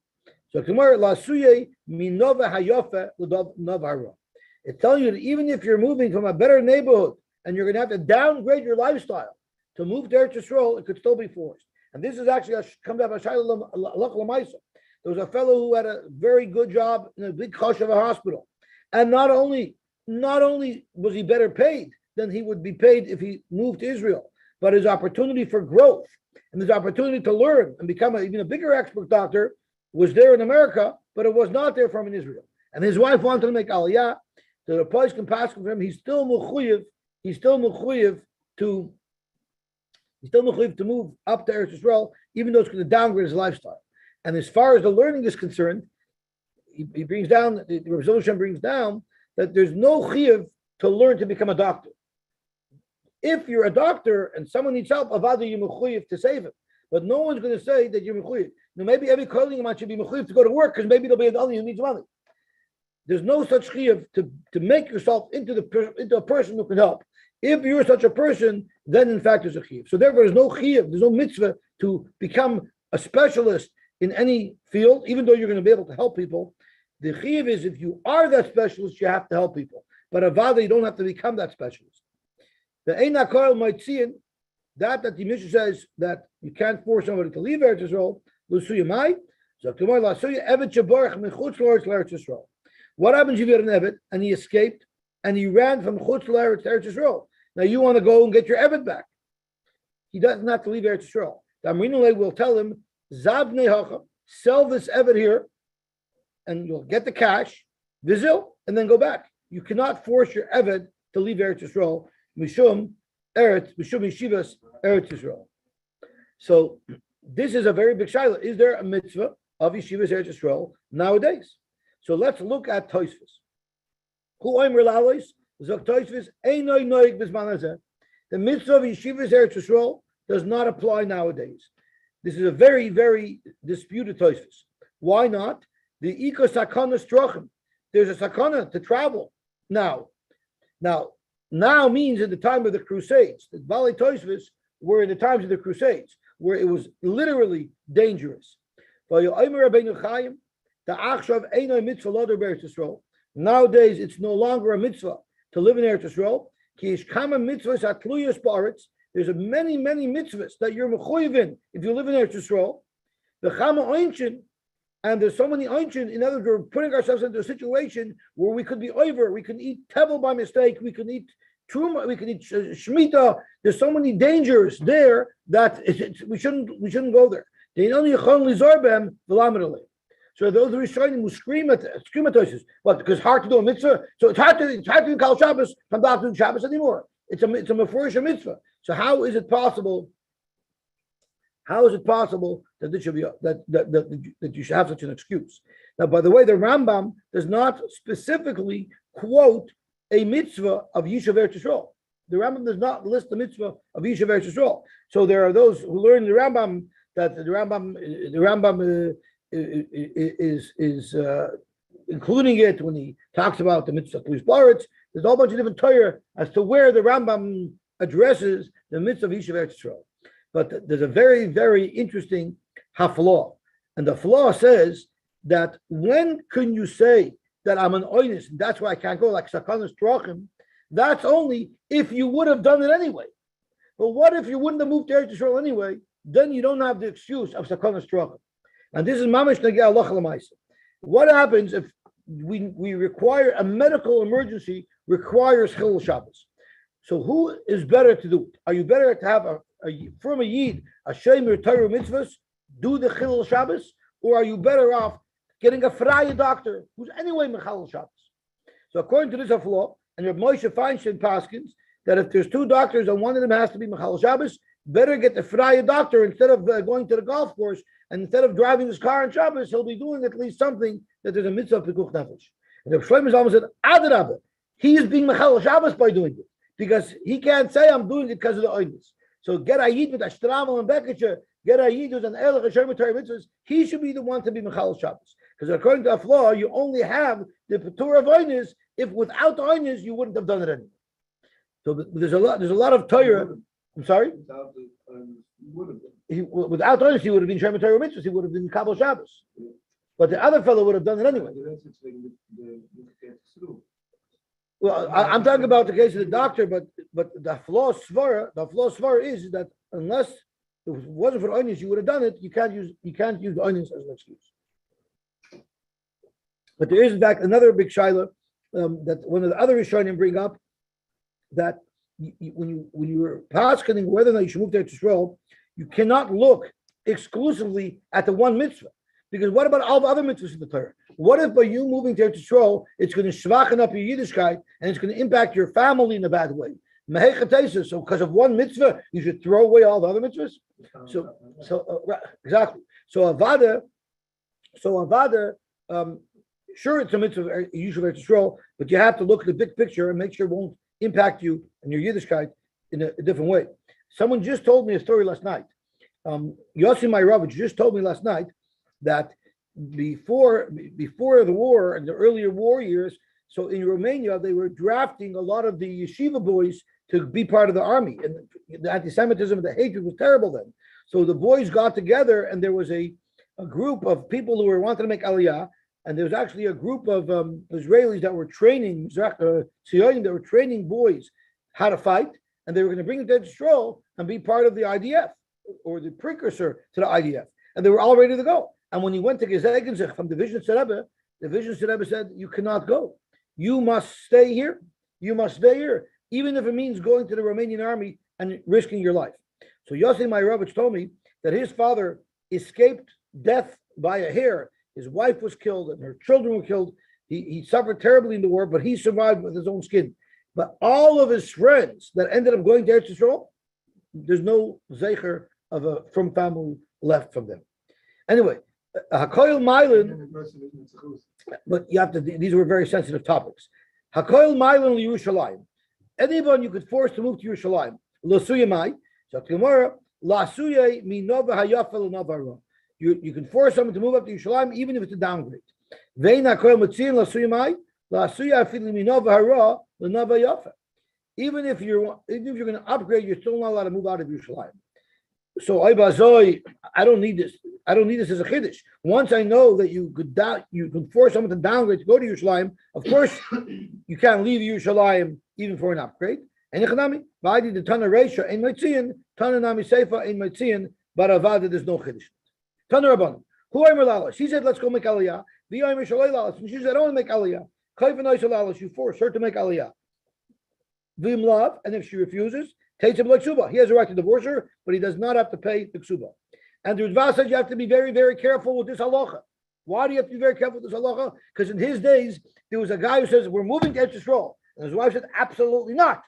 So Gemara Lasuye Minova Hayofe Navara. It's telling you that even if you're moving from a better neighborhood and you're going to have to downgrade your lifestyle to move to Eretz Yisrael, it could still be forced. And this is actually comes out of Shayla Lamaisa. There was a fellow who had a very good job in a big kosh of a hospital, and not only was he better paid than he would be paid if he moved to Israel, but his opportunity for growth and his opportunity to learn and become even a bigger expert doctor was there in America, but it was not there from in Israel. And his wife wanted to make aliyah. So the place can pass from him. He's still mechuyev to move up to Eretz Yisrael, even though it's going to downgrade his lifestyle. And as far as the learning is concerned, he brings down, the resolution brings down that there's no chiyuv to learn to become a doctor. If you're a doctor and someone needs help, avada you mechuyev to save him. but no one's going to say that you're mechuyev. Now, maybe every kohen man should be mechuyev to go to work because maybe there'll be an only who needs money. There's no such chiyuv to make yourself into a person who can help. If you're such a person, then in fact there's a chiyuv. So therefore, there's no chiyuv, there's no mitzvah to become a specialist in any field, even though you're going to be able to help people. The chiyuv is if you are that specialist, you have to help people. But avada, you don't have to become that specialist. The Eina Koil Moitzian, that the Mishnah says that you can't force somebody to leave Eretz Yisrael. What happens if you had an Evet and he escaped and he ran from Chutz L'Eretz to Eretz Yisrael? Now you want to go and get your Evet back. He doesn't have to leave Eretz Yisrael. The Amrinuleh will tell him, Zabnei Hacha, sell this Evet here and you'll get the cash, Vizil, and then go back. You cannot force your Evet to leave Eretz Yisrael, Mishum Yeshivas Eretz Yisrael. So this is a very big shaila. Is there a mitzvah of Yeshivas Eretz Yisrael nowadays? So let's look at Tosfos. Who I'm relalis? Zok Tosfos Einoi Noig Bisman Hazeh. The mitzvah of Yeshivas Eretz Yisrael does not apply nowadays. This is a very, very disputed Tosfos. Why not? The Iko Sakana Strochim. There's a sakana to travel now. Now means in the time of the Crusades. The Bali Tosfos were in the times of the Crusades, where it was literally dangerous. Nowadays, it's no longer a mitzvah to live in Eretz Yisrael. There's many mitzvahs that you're mechuyev in if you live in Eretz Yisrael. And there's so many einchin. In other words, we're putting ourselves into a situation where we could be over. We can eat tevel by mistake. We can eat truma. We can eat shmita. There's so many dangers there that we shouldn't go there. So those who are Rishonim who scream at us. What? Because it's hard to do a mitzvah. So it's hard to do Kal Shabbos. I'm not doing Shabbos anymore. It's a mefurish mitzvah. So how is it possible? How is it possible that this should be that you should have such an excuse? Now, by the way, the Rambam does not specifically quote a mitzvah of Yishuv Eretz Yisrael. The Rambam does not list the mitzvah of Yishuv Eretz Yisrael. So there are those who learn the Rambam that the Rambam is including it when he talks about the mitzvah of Klus Baritz. There's a whole bunch of different Torah as to where the Rambam addresses the mitzvah of Yishuv Eretz Yisrael. But there's a very, very interesting haflaw. And the flaw says that when can you say that I'm an oinus, and that's why I can't go, like Sakanas Trachim, that's only if you would have done it anyway. But what if you wouldn't have moved to Eretz Yisrael anyway? Then you don't have the excuse of Sakanas Trachim. And this is mamash nageh halacha l'maaseh. What happens if we require a medical emergency requires Chilul Shabbos? So who is better to do it? Are you better to have from a Yid, a Shemer Torah mitzvahs, do the Chilul Shabbos, or are you better off getting a Freie doctor who's anyway Mechalel Shabbos? So according to this law, and Reb Moshe Feinstein paskins, that if there's two doctors and one of them has to be Mechalel Shabbos, better get the Freie doctor instead of going to the golf course, and instead of driving his car on Shabbos, he'll be doing at least something that there's a mitzvah of Pekuch Nefesh. And Reb Shlomo Zalman said, Adarabah, he is being Mechalel Shabbos by doing it, because he can't say I'm doing it because of the oinus. So get a Yid with a Shtravel and Beketcher, get a Yid who's an Elech Hashem Torah mitzvahs, he should be the one to be Mechalel Shabbos. Because according to the law, you only have the Petur of oinus. If without oinus, you wouldn't have done it anyway. So there's a lot of Torah. I'm sorry? Without oinus, he would have been Shem Torah mitzvahs, he would have been Kabbalah Shabbos. But the other fellow would have done it anyway. Well, I'm talking about the case of the doctor, but the flaw svara is that unless it wasn't for onions, you would have done it. You can't use the onions as an excuse. But there is in fact another big shaila that one of the other Rishonim bring up, that when you were paskening whether or not you should move to Eretz Yisrael, you cannot look exclusively at the one mitzvah. Because what about all the other mitzvahs in the Torah? What if by you moving to Eretz Yisrael, it's going to schwachen up your Yiddishkeit and it's going to impact your family in a bad way? So because of one mitzvah, you should throw away all the other mitzvahs? Exactly. So Avada, sure, it's a mitzvah, usually Eretz Yisrael, but you have to look at the big picture and make sure it won't impact you and your Yiddishkeit in a different way. Someone just told me a story last night. Yosy Simon just told me last night that before the war and the earlier war years, so in Romania they were drafting a lot of the yeshiva boys to be part of the army, and the anti-Semitism and the hatred was terrible then. So the boys got together, and there was a group of people who were wanting to make aliyah, and there was actually a group of Israelis that were training Tzionim, that were training boys how to fight, and they were going to bring them to Eretz Yisrael and be part of the IDF or the precursor to the IDF, and they were all ready to go. And when he went to Gezegenzich from the Vision Rebbe, the Vision Rebbe said, "You cannot go. You must stay here. You must stay here, even if it means going to the Romanian army and risking your life." So Yosy Meirovich told me that his father escaped death by a hair. His wife was killed and her children were killed. He suffered terribly in the war, but he survived with his own skin. But all of his friends that ended up going to Eretz Yisrael, there's no zeicher of a from family left from them. Anyway, Hakoil Mylon, but you have to, these were very sensitive topics. Hakoil Mylon Yerushalayim. Anyone you could force to move to Yerushalayim. Losuyamai. So tomorrow, Lasuya Minova Hayafa Lanavara. You can force someone to move up to Yerushalayim even if it's a downgrade. Veina Koil Matzin Lasuyamai. Lasuya Afili Minova Hara Lanava Yafa. Even if you're going to upgrade, you're still not allowed to move out of Yerushalayim. So I don't need this. I don't need this as a chiddush. Once I know that you can force someone to downgrade to go to Yerushalayim. Of course, you can't leave Yerushalayim even for an upgrade. And Vadi the Tana Reisha in Mitzian, Tana Nami Seifa in Mitzian, but Avada there's no chiddush. Tana Rabban, who Aimer Lala? She said, "Let's go make aliyah." The Aimer Shalei Lala. She said, "I don't want to make aliyah." Kaifanai Lala. You force her to make aliyah. Vim love, and if she refuses, takes him like ksuba. He has a right to divorce her, but he does not have to pay the ksuba. And the Ritva said you have to be very, very careful with this halacha. Why do you have to be very careful with this halacha? Because in his days, there was a guy who says, "We're moving to Eretz Yisrael." And his wife said, "Absolutely not."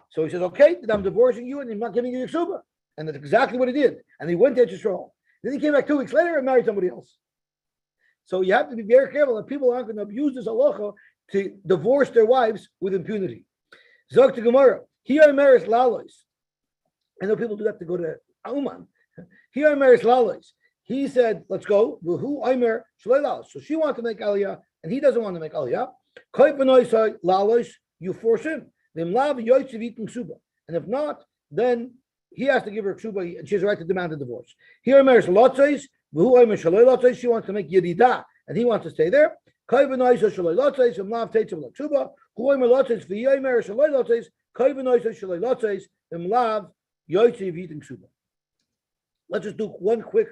So he says, "Okay, then I'm divorcing you and I'm not giving you your ksuba." And that's exactly what he did. And he went to Eretz Yisrael. Then he came back 2 weeks later and married somebody else. So you have to be very careful that people aren't going to abuse this halacha to divorce their wives with impunity. Zog to Gemara. Here Meris Lalois. I know people do that to go to Uman. Here Meris Lalois. He said, "Let's go." Who Aimer Shalei. So she wanted to make aliyah, and he doesn't want to make aliyah. Koipanoisai Lalois. You force him. And if not, then he has to give her ksuba, and she has a right to demand a divorce. Here Meris Lotzais. Who Aimer Shalei Lotzais. She wants to make yedida, and he wants to stay there. Koipanoisai Shalei Lotzais. And Lav Teitzav Laksuba. Who Aimer Lotzais. V'Yaimer Shalei Lotzais. Koipanoisai Shalei Lotzais. And Lav Yosy Vitin Ksuba. Let's just do one quick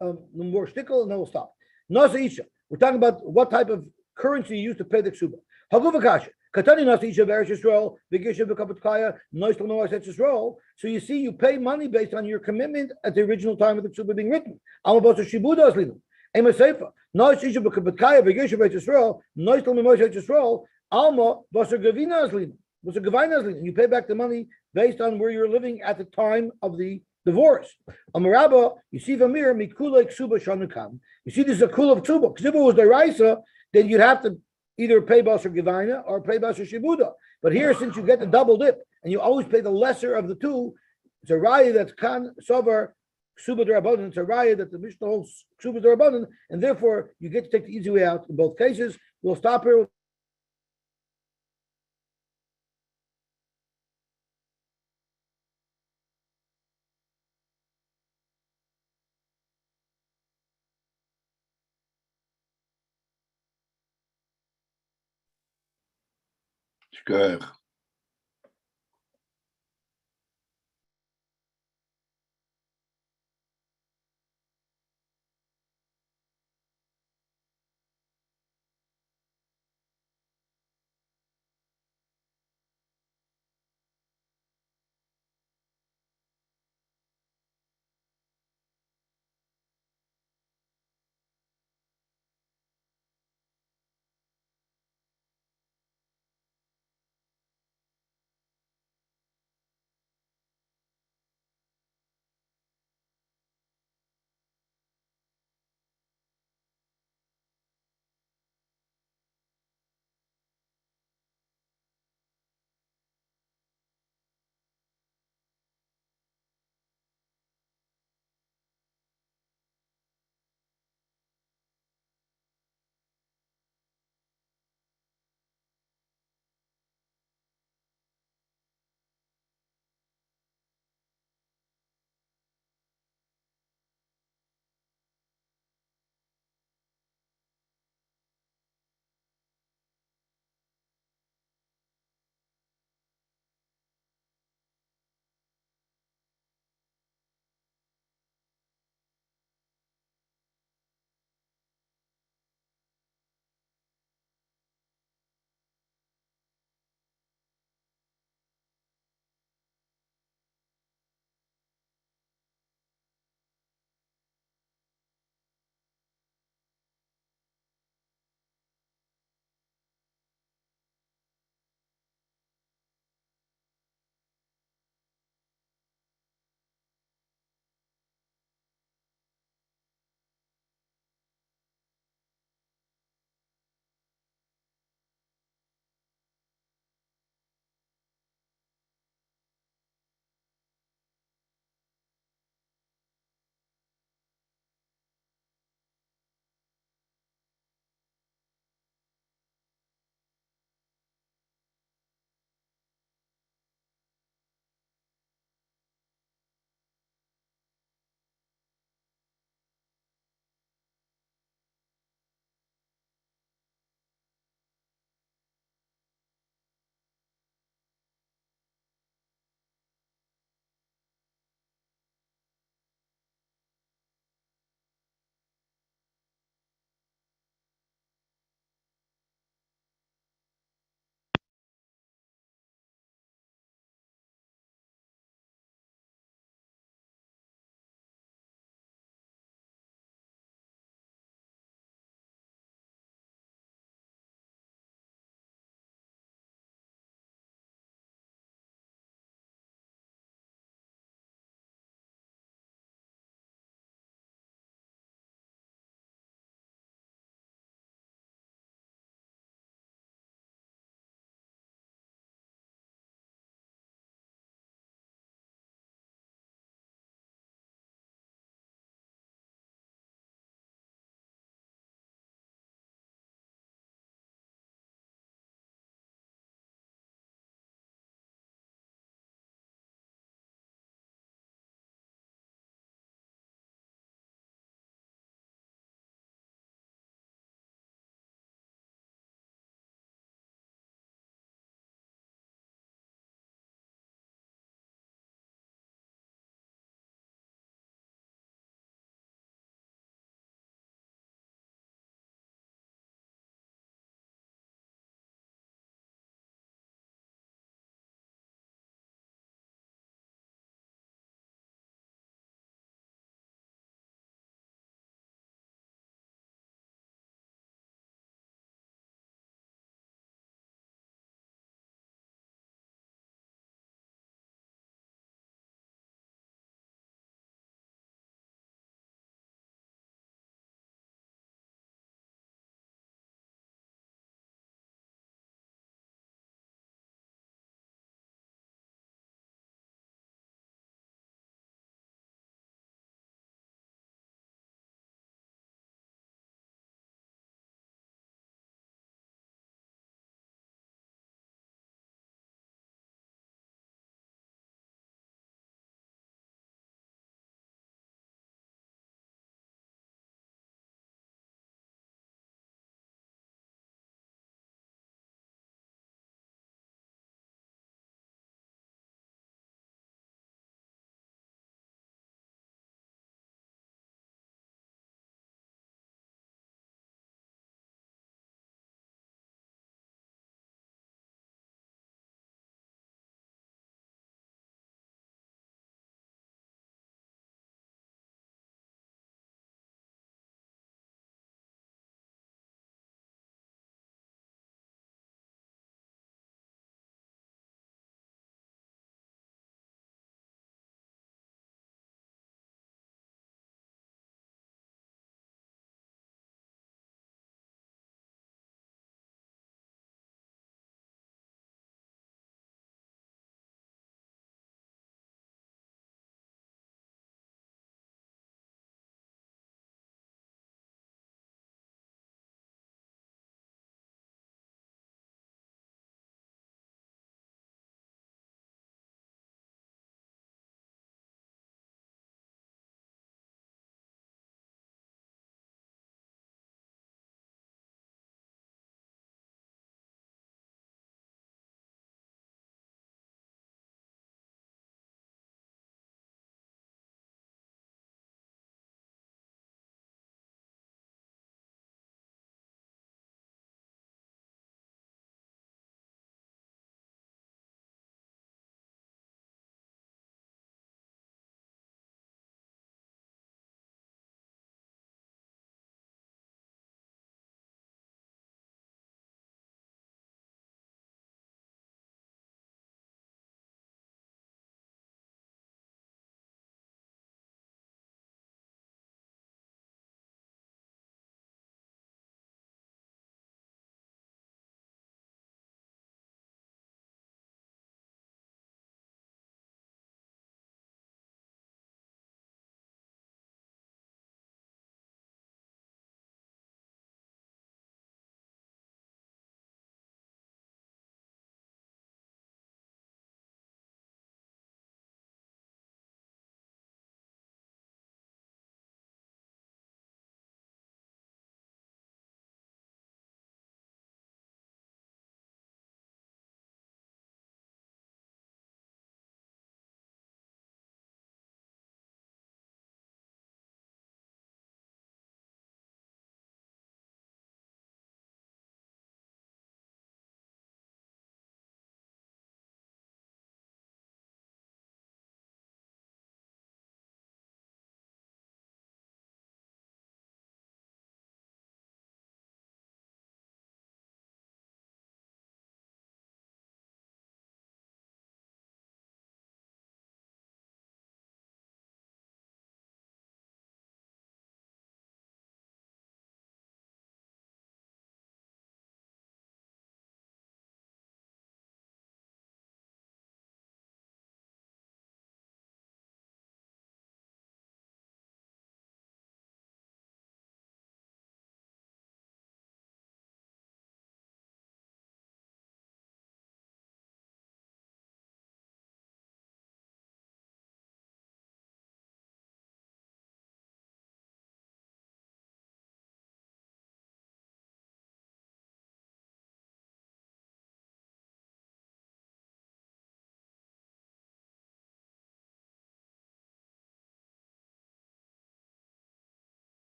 more shtickle and then we'll stop. Nasa Isha. We're talking about what type of currency you use to pay the ksuba. Haguvakasha. Katani Nasa Isha Beresh Yisrael. Begisha Bekapatkaya. Noistel Noas Etz Yisrael. So you see, you pay money based on your commitment at the original time of the ksuba being written. Amabosa Shibuda Aslinu. Ema Seifa. Nois Isha Bekapatkaya. Begisha Betz Yisrael. Noistel Noas Etz Yisrael. Alma Bosa Gavina Aslinu. Bosa Gavina Aslinu. You pay back the money based on where you're living at the time of the divorce. Amarabba, you see Vamir, Mikula Ksuba Shanukam. You see, this is a kul of Ksuba. Because if it was the Raisa, then you'd have to either pay Basar Givina or pay Basar Shibuda. But here, since you get the double dip and you always pay the lesser of the two, it's a raya that's Kan Sovar Ksuba Darabanan. It's a raya that the Mishnah holds Ksuba Darabanan, and therefore you get to take the easy way out in both cases. We'll stop here. Good.